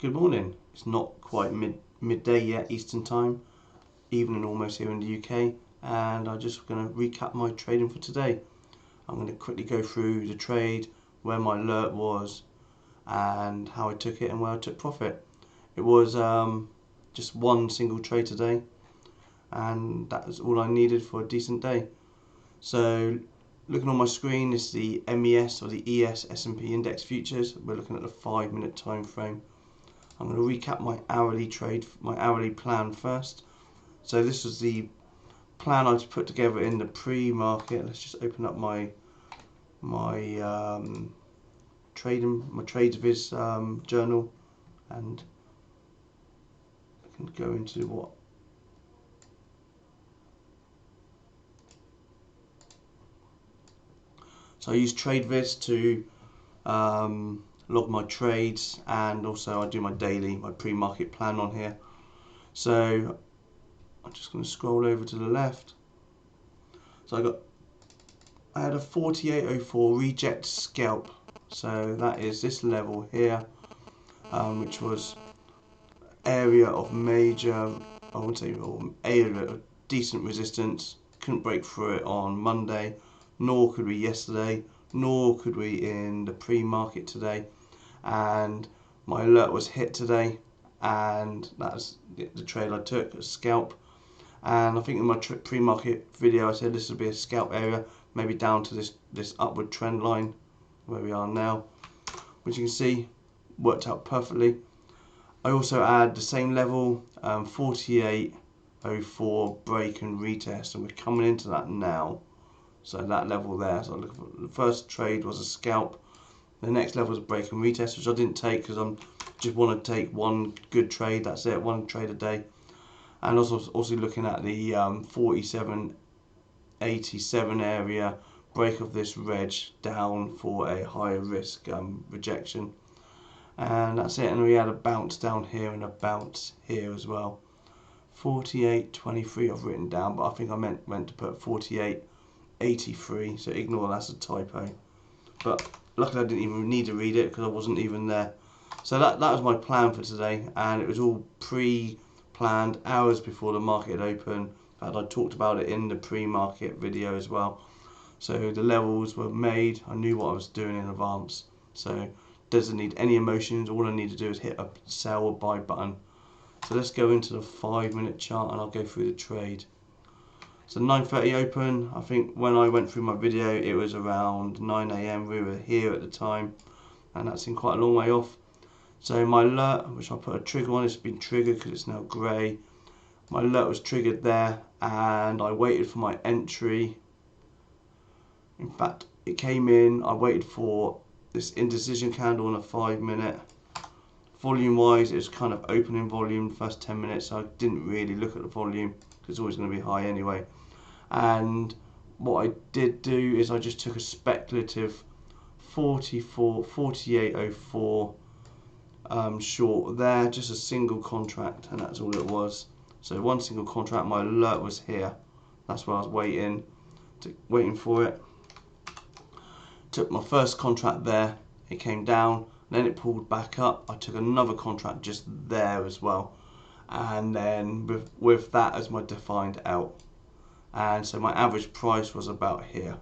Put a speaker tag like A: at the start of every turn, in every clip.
A: Good morning. It's not quite midday yet, Eastern time, evening almost here in the UK, and I'm just going to recap my trading for today. I'm going to quickly go through the trade, where my alert was, and how I took it and where I took profit. It was just one single trade today, and that was all I needed for a decent day. So looking on my screen is the MES or the ES S&P index futures. We're looking at the 5-minute time frame. I'm going to recap my hourly trade, my hourly plan first. So this was the plan I put together in the pre-market. Let's just open up my trades viz journal, and I can go into what. So I use TradeViz to log my trades, and also I do my daily, my pre-market plan on here. So I'm just going to scroll over to the left. So I had a 48.04 reject scalp. So that is this level here, which was area of major, I would say, or area of decent resistance. Couldn't break through it on Monday, nor could we yesterday, nor could we in the pre-market today. And my alert was hit today, and that's the trade I took, a scalp. And I think in my pre-market video I said this would be a scalp area, maybe down to this upward trend line where we are now, which you can see worked out perfectly. I also add the same level, 48.04 break and retest, and we're coming into that now. So that level there, so the first trade was a scalp. The next level is a break and retest, which I didn't take because I just want to take one good trade. That's it, one trade a day. And also looking at the 47.87 area, break of this wedge down for a higher risk rejection. And that's it. And we had a bounce down here and a bounce here as well. 48.23 I've written down, but I think I meant to put 48.83, so ignore that's a typo. But luckily I didn't even need to read it because I wasn't even there. So that was my plan for today, and it was all pre-planned hours before the market opened. In fact, I talked about it in the pre-market video as well. So the levels were made, I knew what I was doing in advance. So doesn't need any emotions, all I need to do is hit a sell or buy button. So let's go into the 5-minute chart and I'll go through the trade. So 9:30 open. I think when I went through my video it was around 9 AM. We were here at the time, and that seemed quite a long way off. So my alert, which I put a trigger on, it's been triggered because it's now grey. My alert was triggered there, and I waited for my entry. In fact, it came in, I waited for this indecision candle on a 5-minute. Volume wise, it was kind of opening volume the first 10 minutes, so I didn't really look at the volume because it's always going to be high anyway. And what I did do is I just took a speculative 48.04 short there, just a single contract, and that's all it was. So one single contract. My alert was here, that's where I was waiting for it. Took my first contract there, it came down, then it pulled back up. I took another contract just there as well, and then with that as my defined out. And so my average price was about here,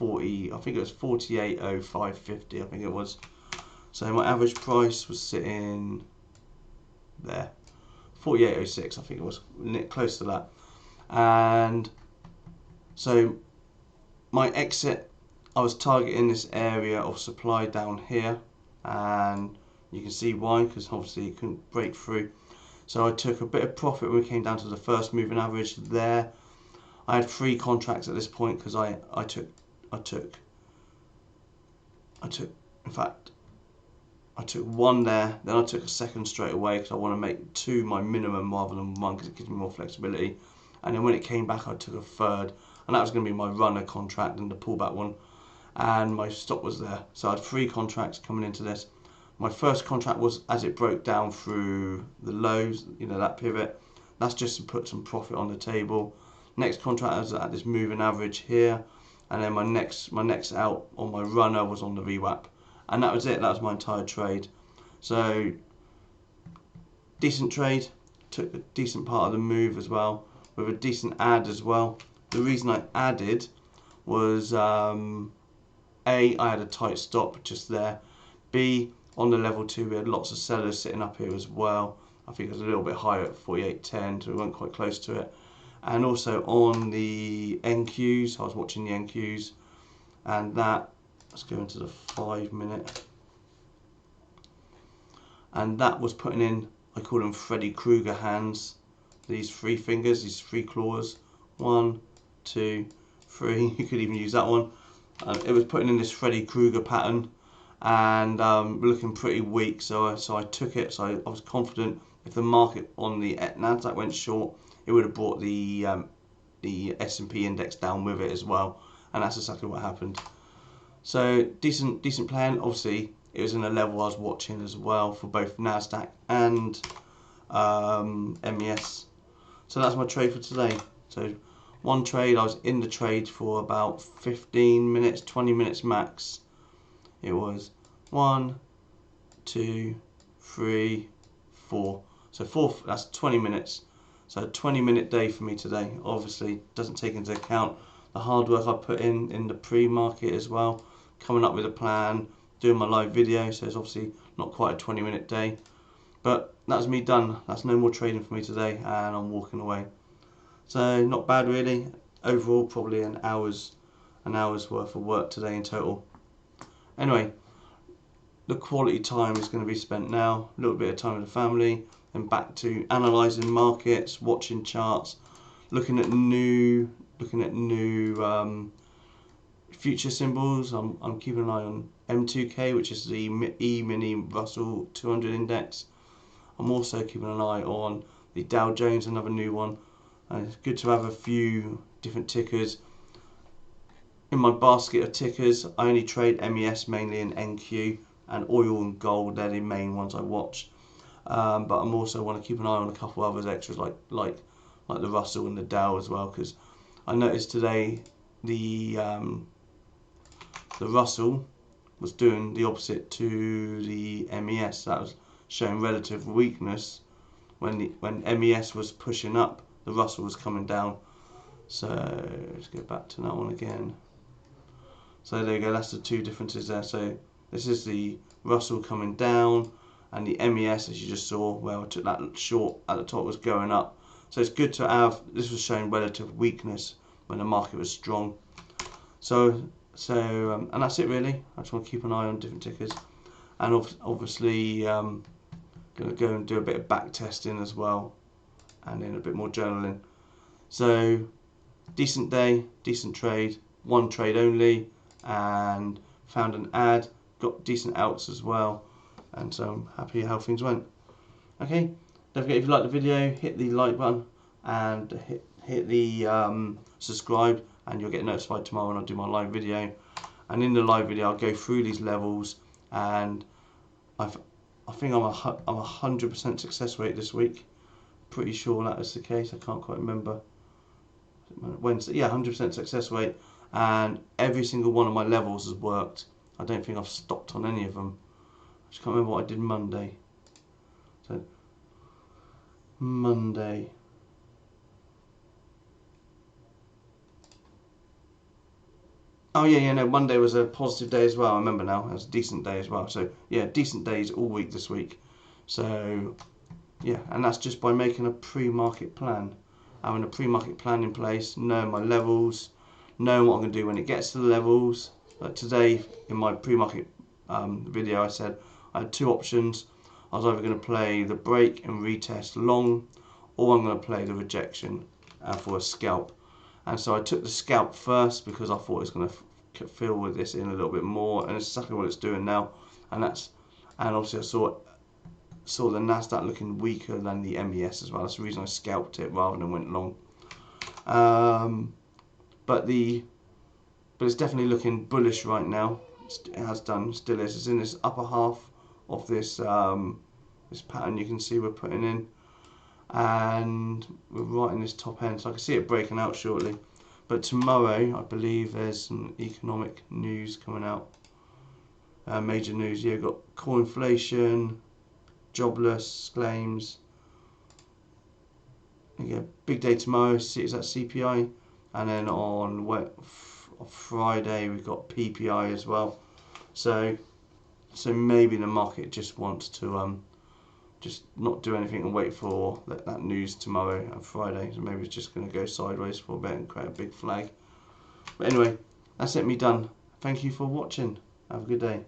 A: I think it was 48.0550, I think it was. So my average price was sitting there, 48.06, I think it was, close to that. And so my exit, I was targeting this area of supply down here, and you can see why, because obviously it couldn't break through. So I took a bit of profit when we came down to the first moving average there. I had 3 contracts at this point because I took one there, then I took a second straight away because I want to make 2 my minimum rather than 1 because it gives me more flexibility. And then when it came back I took a third, and that was going to be my runner contract and the pullback one, and my stop was there. So I had 3 contracts coming into this. My first contract was as it broke down through the lows, you know, that pivot. That's just to put some profit on the table. Next contract was at this moving average here, and then my next out on my runner was on the VWAP, and that was it. That was my entire trade. So decent trade, took a decent part of the move as well, with a decent add as well. The reason I added was A, I had a tight stop just there. B, on the level 2 we had lots of sellers sitting up here as well. I think it was a little bit higher at 48.10, so we weren't quite close to it. And also on the NQs, I was watching the NQs, and that, let's go into the 5 minute, and that was putting in, I call them Freddy Krueger hands, these 3 fingers, these 3 claws, 1, 2, 3, you could even use that one. It was putting in this Freddy Krueger pattern, and looking pretty weak, so I took it. So I was confident if the market on the Nasdaq went short, it would have brought the S&P index down with it as well, and that's exactly what happened. So decent plan. Obviously it was in a level I was watching as well for both Nasdaq and MES. So that's my trade for today. So one trade, I was in the trade for about 15 minutes, 20 minutes max. It was 1, 2, 3, 4. So 4, that's 20 minutes. So a 20-minute day for me today. Obviously doesn't take into account the hard work I put in the pre-market as well, coming up with a plan, doing my live video. So it's obviously not quite a 20-minute day, but that's me done. That's no more trading for me today, and I'm walking away. So not bad really. Overall probably an hour's worth of work today in total. Anyway, the quality time is going to be spent now. A little bit of time with the family, then back to analysing markets, watching charts, looking at new future symbols. I'm keeping an eye on M2K, which is the E-mini Russell 200 index. I'm also keeping an eye on the Dow Jones, another new one. And it's good to have a few different tickers. In my basket of tickers, I only trade MES mainly in NQ, and oil and gold. They're the main ones I watch. But I'm also want to keep an eye on a couple others extras like the Russell and the Dow as well, because I noticed today the Russell was doing the opposite to the MES. That was showing relative weakness. When MES was pushing up, the Russell was coming down. So let's go back to that one again. So there you go, that's the two differences there. So this is the Russell coming down, and the MES, as you just saw, well, I took that short at the top, was going up. So it's good to have, this was showing relative weakness when the market was strong. So and that's it really. I just want to keep an eye on different tickers, and obviously going to go and do a bit of back testing as well, and then a bit more journaling. So decent day, decent trade, one trade only, and found an ad, got decent outs as well, and so I'm happy how things went. Okay, don't forget, if you like the video, hit the like button and hit the subscribe, and you'll get notified tomorrow when I do my live video. And in the live video I'll go through these levels, and I think I'm 100% success rate this week. Pretty sure that is the case. I can't quite remember. Wednesday, yeah, 100% success rate, and every single one of my levels has worked. I don't think I've stopped on any of them. I just can't remember what I did Monday. So Monday, oh yeah, no, Monday was a positive day as well. I remember now. It was a decent day as well. So yeah, decent days all week this week. So yeah, and that's just by making a pre-market plan. Having a pre-market plan in place, knowing my levels, knowing what I'm going to do when it gets to the levels. Like today in my pre-market video, I said I had two options. I was either going to play the break and retest long, or I'm going to play the rejection for a scalp. And so I took the scalp first because I thought it was going to fill with this in a little bit more, and it's exactly what it's doing now. And obviously I saw the Nasdaq looking weaker than the MES as well. That's the reason I scalped it rather than went long. But it's definitely looking bullish right now. It has done, still is. It's in this upper half of this this pattern you can see we're putting in, and we're right in this top end, so I can see it breaking out shortly. But tomorrow I believe there's some economic news coming out, major news. Yeah, we've got core inflation, jobless claims, again, big day tomorrow. Is that CPI, and then on Friday we've got PPI as well. So maybe the market just wants to just not do anything and wait for that news tomorrow and Friday. So maybe it's just going to go sideways for a bit and create a big flag. But anyway, that's it, me done. Thank you for watching. Have a good day.